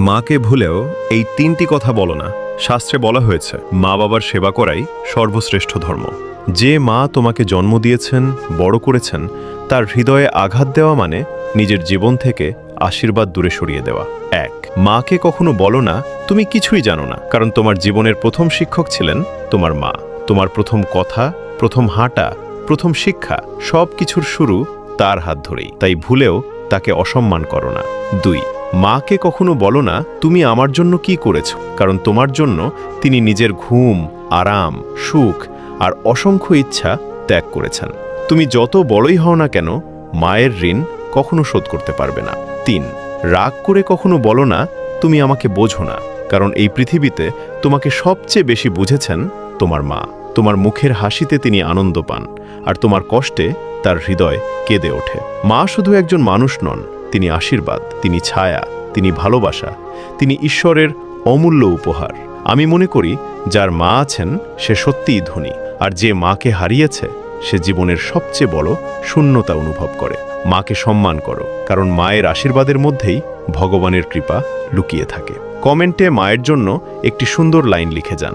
মাকে ভুলেও এই তিনটি কথা বলো না। শাস্ত্রে বলা হয়েছে মা বাবার সেবা করাই সর্বশ্রেষ্ঠ ধর্ম। যে মা তোমাকে জন্ম দিয়েছেন, বড় করেছেন, তার হৃদয়ে আঘাত দেওয়া মানে নিজের জীবন থেকে আশীর্বাদ দূরে সরিয়ে দেওয়া। এক, মাকে কখনো বলো না তুমি কিছুই জানো না, কারণ তোমার জীবনের প্রথম শিক্ষক ছিলেন তোমার মা। তোমার প্রথম কথা, প্রথম হাঁটা, প্রথম শিক্ষা সব কিছুর শুরু তার হাত ধরেই। তাই ভুলেও তাকে অসম্মান করো না। দুই, মাকে কখনো বলো না তুমি আমার জন্য কি করেছ, কারণ তোমার জন্য তিনি নিজের ঘুম, আরাম, সুখ আর অসংখ্য ইচ্ছা ত্যাগ করেছেন। তুমি যত বড়ই হও না কেন, মায়ের ঋণ কখনো শোধ করতে পারবে না। তিন, রাগ করে কখনো বলো না তুমি আমাকে বোঝো না, কারণ এই পৃথিবীতে তোমাকে সবচেয়ে বেশি বুঝেছেন তোমার মা। তোমার মুখের হাসিতে তিনি আনন্দ পান, আর তোমার কষ্টে তার হৃদয় কেঁদে ওঠে। মা শুধু একজন মানুষ নন, তিনি আশীর্বাদ, তিনি ছায়া, তিনি ভালোবাসা, তিনি ঈশ্বরের অমূল্য উপহার। আমি মনে করি যার মা আছেন সে সত্যিই ধনী, আর যে মাকে হারিয়েছে সে জীবনের সবচেয়ে বড় শূন্যতা অনুভব করে। মাকে সম্মান করো, কারণ মায়ের আশীর্বাদের মধ্যেই ভগবানের কৃপা লুকিয়ে থাকে। কমেন্টে মায়ের জন্য একটি সুন্দর লাইন লিখে যান।